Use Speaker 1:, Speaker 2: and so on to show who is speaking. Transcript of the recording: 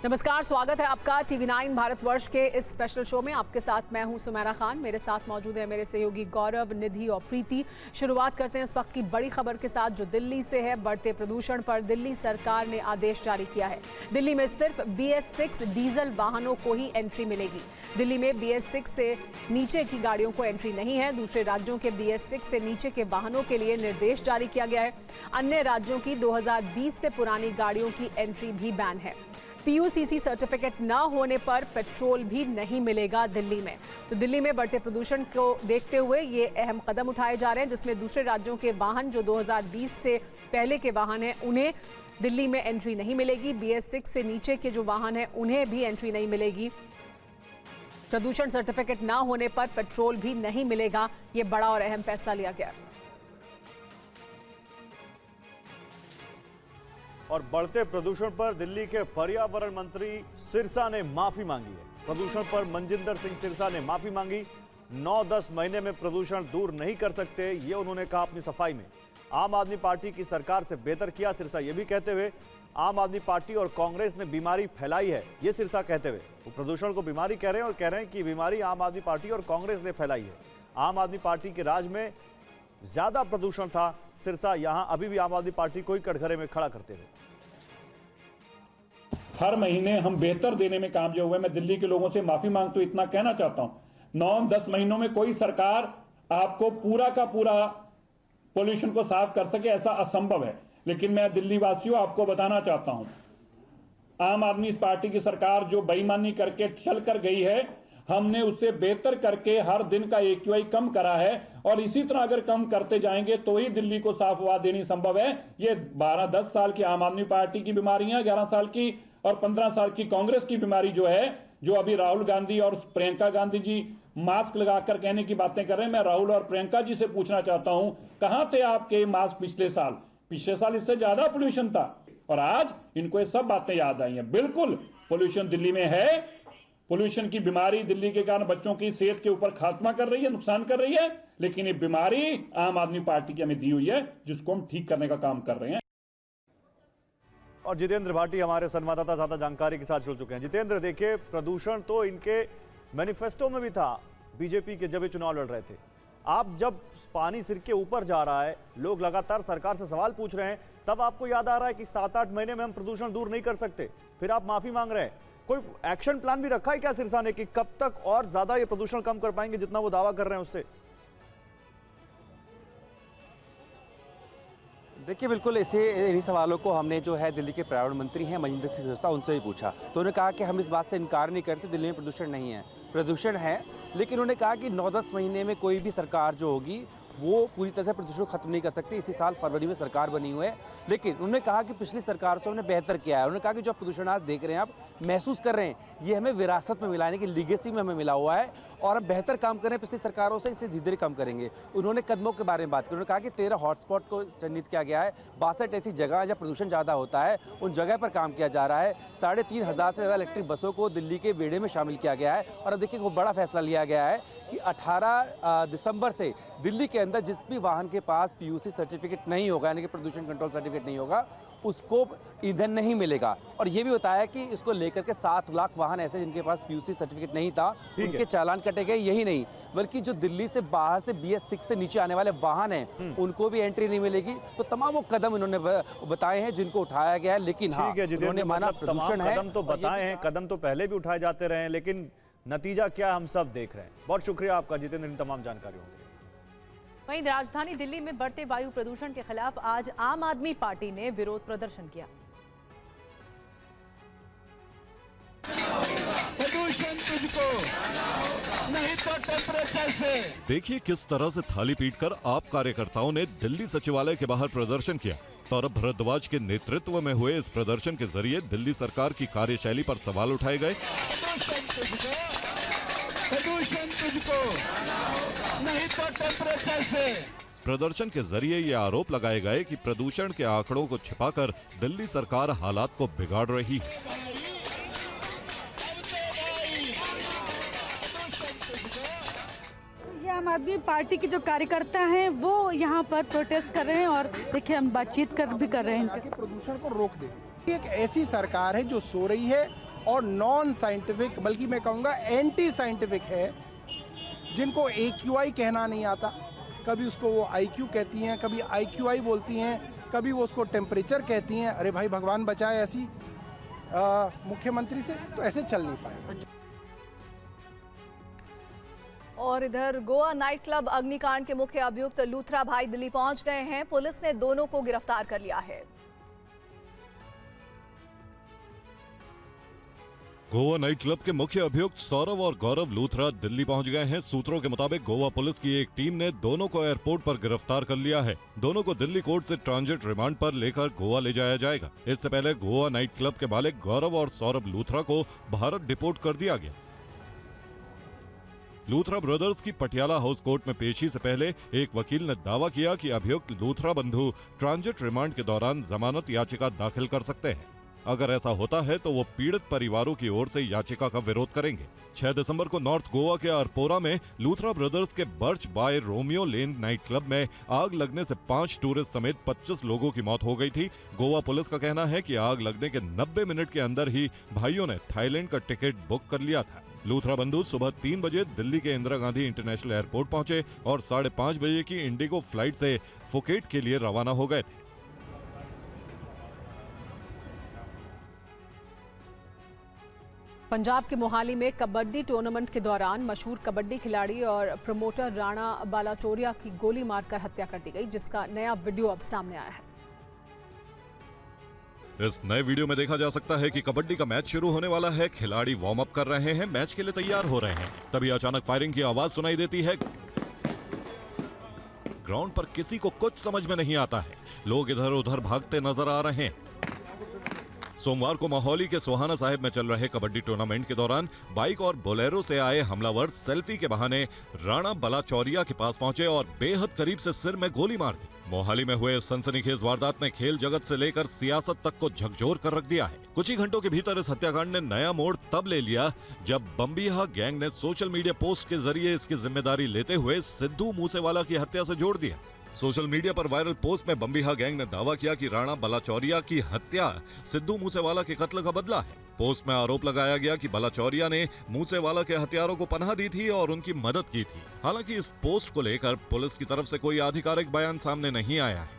Speaker 1: नमस्कार, स्वागत है आपका TV9 भारतवर्ष के इस स्पेशल शो में। आपके साथ मैं हूं सुमेरा खान। मेरे साथ मौजूद है मेरे सहयोगी गौरव, निधि और प्रीति। शुरुआत करते हैं इस वक्त की बड़ी खबर के साथ जो दिल्ली से है। बढ़ते प्रदूषण पर दिल्ली सरकार ने आदेश जारी किया है। दिल्ली में सिर्फ BS6 डीजल वाहनों को ही एंट्री मिलेगी। दिल्ली में BS6 से नीचे की गाड़ियों को एंट्री नहीं है। दूसरे राज्यों के BS6 से नीचे के वाहनों के लिए निर्देश जारी किया गया है। अन्य राज्यों की 2020 से पुरानी गाड़ियों की एंट्री भी बैन है। PUCC सर्टिफिकेट न होने पर पेट्रोल भी नहीं मिलेगा दिल्ली में। तो दिल्ली में बढ़ते प्रदूषण को देखते हुए ये अहम कदम उठाए जा रहे हैं, जिसमें दूसरे राज्यों के वाहन जो 2020 से पहले के वाहन हैं उन्हें दिल्ली में एंट्री नहीं मिलेगी। BS6 से नीचे के जो वाहन हैं उन्हें भी एंट्री नहीं मिलेगी। प्रदूषण सर्टिफिकेट न होने पर पेट्रोल भी नहीं मिलेगा। ये बड़ा और अहम फैसला लिया गया है।
Speaker 2: और बढ़ते प्रदूषण पर दिल्ली के पर्यावरण मंत्री सिरसा ने माफी मांगी है। प्रदूषण पर मनजिंदर सिंह सिरसा ने माफी मांगी। 9-10 महीने में प्रदूषण दूर नहीं कर सकते, ये उन्होंने कहा अपनी सफाई में। आम आदमी पार्टी की सरकार से बेहतर किया सिरसा ये भी कहते हुए आम आदमी पार्टी और कांग्रेस ने बीमारी फैलाई है, ये सिरसा कहते हुए वो प्रदूषण को बीमारी कह रहे हैं और कह रहे हैं कि बीमारी आम आदमी पार्टी और कांग्रेस ने फैलाई है। आम आदमी पार्टी के राज में ज्यादा प्रदूषण था। सिरसा यहां अभी भी आम आदमी पार्टी को ही कटघरे में खड़ा करते हुए
Speaker 3: हर महीने हम बेहतर देने में कामयाब हुए। मैं दिल्ली के लोगों से माफी मांगता हूं, इतना कहना चाहता हूं 9-10 महीनों में कोई सरकार आपको पूरा का पूरा पोल्यूशन को साफ कर सके ऐसा असंभव है। लेकिन मैं दिल्ली वासियों आपको बताना चाहता हूं, आम आदमी पार्टी की सरकार जो बेईमानी करके चल कर गई है, हमने उससे बेहतर करके हर दिन का AQI कम करा है और इसी तरह अगर कम करते जाएंगे तो ही दिल्ली को साफ हवा देनी संभव है। ये 12-10 साल की आम आदमी पार्टी की बीमारियां, 11 साल की और 15 साल की कांग्रेस की बीमारी जो है, जो अभी राहुल गांधी और प्रियंका गांधी जी मास्क लगाकर कहने की बातें कर रहे हैं। मैं राहुल और प्रियंका जी से पूछना चाहता हूं, कहां थे आपके मास्क पिछले साल इससे ज्यादा पोल्यूशन था और आज इनको ये सब बातें याद आई हैं। बिल्कुल पोल्यूशन दिल्ली में है। पोल्यूशन की बीमारी दिल्ली के कारण बच्चों की सेहत के ऊपर खात्मा कर रही है, नुकसान कर रही है, लेकिन ये बीमारी आम आदमी पार्टी की हमें दी हुई है, जिसको हम ठीक करने का काम कर रहे हैं।
Speaker 2: और जितेंद्र भाटी हमारे संवाददाता ज्यादा जानकारी के साथ जुड़ चुके हैं। जितेंद्र, देखिए प्रदूषण तो इनके मैनिफेस्टो में भी था, बीजेपी के जब ये चुनाव लड़ रहे थे। आप जब पानी सिर के ऊपर जा रहा है, लोग लगातार सरकार से सवाल पूछ रहे हैं, तब आपको याद आ रहा है कि 7-8 महीने में हम प्रदूषण दूर नहीं कर सकते, फिर आप माफी मांग रहे हैं। कोई एक्शन प्लान भी रखा है क्या सिरसा ने कि कब तक और ज्यादा ये प्रदूषण कम कर पाएंगे जितना वो दावा कर रहे हैं उससे?
Speaker 4: देखिए, बिल्कुल इन्हीं सवालों को हमने जो है दिल्ली के पर्यावरण मंत्री हैं मनजिंदर सिंह सिरसा, उनसे भी पूछा तो उन्होंने कहा कि हम इस बात से इनकार नहीं करते दिल्ली में प्रदूषण नहीं है, प्रदूषण है। लेकिन उन्होंने कहा कि 9-10 महीने में कोई भी सरकार जो होगी वो पूरी तरह से प्रदूषण खत्म नहीं कर सकती। इसी साल फरवरी में सरकार बनी हुई है, लेकिन उन्होंने कहा कि पिछली सरकार से हमने बेहतर किया है। उन्होंने कहा कि जो प्रदूषण आज देख रहे हैं, आप महसूस कर रहे हैं, ये हमें विरासत में मिला, यानी कि लीगेसी में हमें मिला हुआ है और हम बेहतर काम कर रहे हैं पिछली सरकारों से, इसे धीरे धीरे कम करेंगे। उन्होंने कदमों के बारे में बात की। उन्होंने कहा कि 13 हॉटस्पॉट को चिन्हित किया गया है, 62 ऐसी जगह जहाँ प्रदूषण ज़्यादा होता है, उन जगह पर काम किया जा रहा है। 3,500 से ज़्यादा इलेक्ट्रिक बसों को दिल्ली के बेड़े में शामिल किया गया है। और अब देखिए, बहुत बड़ा फैसला लिया गया है कि 18 दिसंबर से दिल्ली के अंदर जिस भी वाहन के पास PUC सर्टिफिकेट नहीं होगा, यानी कि प्रदूषण कंट्रोल सर्टिफिकेट नहीं होगा, उसको ईंधन नहीं मिलेगा। और ये भी बताया कि इसको लेकर के 7 लाख वाहन ऐसे जिनके पास PUC सर्टिफिकेट नहीं था, उनके चालान कटे गए। यही नहीं, बल्कि जो दिल्ली से बाहर से BS6 से नीचे आने वाले वाहन हैं, उनको भी एंट्री नहीं मिलेगी। तो तमाम वो कदम इन्होंने बताए हैं जिनको उठाया गया है। लेकिन हाँ, उन्होंने माना प्रदूषण है।
Speaker 2: कदम तो बताए हैं, कदम तो पहले भी उठाए जाते रहे, लेकिन नतीजा क्या हम सब देख रहे हैं। बहुत शुक्रिया आपका जितेंद्र इन तमाम जानकारियों के लिए।
Speaker 5: वहीं राजधानी दिल्ली में बढ़ते वायु प्रदूषण के खिलाफ आज आम आदमी पार्टी ने विरोध प्रदर्शन किया।
Speaker 6: प्रदूषण तुझको नहीं तो टेम्परेचर से।
Speaker 7: देखिए किस तरह से थाली पीटकर आप कार्यकर्ताओं ने दिल्ली सचिवालय के बाहर प्रदर्शन किया। सौरभ भारद्वाज के नेतृत्व में हुए इस प्रदर्शन के जरिए दिल्ली सरकार की कार्यशैली पर सवाल उठाए गए।
Speaker 6: प्रदूषण तुझको नहीं तो टेम्परेचर से।
Speaker 7: प्रदर्शन के जरिए ये आरोप लगाए गए कि प्रदूषण के आंकड़ों को छिपाकर दिल्ली सरकार हालात को बिगाड़ रही है।
Speaker 8: आम आदमी पार्टी के जो कार्यकर्ता हैं वो यहाँ पर प्रोटेस्ट कर रहे हैं और देखिए हम बातचीत भी कर रहे हैं।
Speaker 9: प्रदूषण को रोक दे। एक ऐसी सरकार है जो सो रही है और नॉन साइंटिफिक, बल्कि मैं कहूँगा एंटी साइंटिफिक है, जिनको AQI कहना नहीं आता। कभी उसको वो IQ कहती हैं, कभी IQI बोलती हैं, कभी वो उसको टेम्परेचर कहती हैं। अरे भाई, भगवान बचाए ऐसी मुख्यमंत्री से, तो ऐसे चल नहीं पाएगा।
Speaker 10: और इधर गोवा नाइट क्लब अग्निकांड के मुख्य अभियुक्त लूथरा भाई दिल्ली पहुंच गए हैं। पुलिस ने दोनों को गिरफ्तार कर लिया है।
Speaker 7: गोवा नाइट क्लब के मुख्य अभियुक्त सौरभ और गौरव लूथरा दिल्ली पहुंच गए हैं। सूत्रों के मुताबिक गोवा पुलिस की एक टीम ने दोनों को एयरपोर्ट पर गिरफ्तार कर लिया है। दोनों को दिल्ली कोर्ट से ट्रांजिट रिमांड पर लेकर गोवा ले जाया जाएगा। इससे पहले गोवा नाइट क्लब के मालिक गौरव और सौरभ लूथरा को भारत डिपोर्ट कर दिया गया। लूथरा ब्रदर्स की पटियाला हाउस कोर्ट में पेशी से पहले एक वकील ने दावा किया कि अभियुक्त लूथरा बंधु ट्रांजिट रिमांड के दौरान जमानत याचिका दाखिल कर सकते हैं। अगर ऐसा होता है तो वो पीड़ित परिवारों की ओर से याचिका का विरोध करेंगे। 6 दिसंबर को नॉर्थ गोवा के अरपोरा में लूथरा ब्रदर्स के Birch by Romeo Lane night club में आग लगने से 5 टूरिस्ट समेत 25 लोगों की मौत हो गई थी। गोवा पुलिस का कहना है कि आग लगने के 90 मिनट के अंदर ही भाइयों ने थाईलैंड का टिकट बुक कर लिया था। लूथरा बंधु सुबह 3 बजे दिल्ली के इंदिरा गांधी इंटरनेशनल एयरपोर्ट पहुंचे और 5:30 बजे की इंडिगो फ्लाइट से फुकेट के लिए रवाना हो गए थे।
Speaker 1: पंजाब के मोहाली में कबड्डी टूर्नामेंट के दौरान मशहूर कबड्डी खिलाड़ी और प्रमोटर राणा बालाचोरिया की गोली मारकर हत्या कर दी गई, जिसका नया वीडियो अब सामने आया है।
Speaker 7: इस नए वीडियो में देखा जा सकता है कि कबड्डी का मैच शुरू होने वाला है। खिलाड़ी वार्म अप कर रहे हैं, मैच के लिए तैयार हो रहे हैं। तभी अचानक फायरिंग की आवाज सुनाई देती है। ग्राउंड पर किसी को कुछ समझ में नहीं आता है। लोग इधर उधर भागते नजर आ रहे हैं। सोमवार को मोहाली के सोहाना साहिब में चल रहे कबड्डी टूर्नामेंट के दौरान बाइक और बोलेरो से आए हमलावर सेल्फी के बहाने राणा बालाचौरिया के पास पहुंचे और बेहद करीब से सिर में गोली मार दी। मोहाली में हुए सनसनीखेज वारदात ने खेल जगत से लेकर सियासत तक को झकझोर कर रख दिया है। कुछ ही घंटों के भीतर इस हत्याकांड ने नया मोड़ तब ले लिया जब बम्बिहा गैंग ने सोशल मीडिया पोस्ट के जरिए इसकी जिम्मेदारी लेते हुए सिद्धू मूसेवाला की हत्या से जोड़ दिया। सोशल मीडिया पर वायरल पोस्ट में बम्बिहा गैंग ने दावा किया कि राणा बालाचौरिया की हत्या सिद्धू मूसेवाला के कत्ल का बदला है। पोस्ट में आरोप लगाया गया कि बालाचौरिया ने मूसेवाला के हथियारों को पनाह दी थी और उनकी मदद की थी। हालांकि इस पोस्ट को लेकर पुलिस की तरफ से कोई आधिकारिक बयान सामने नहीं आया है।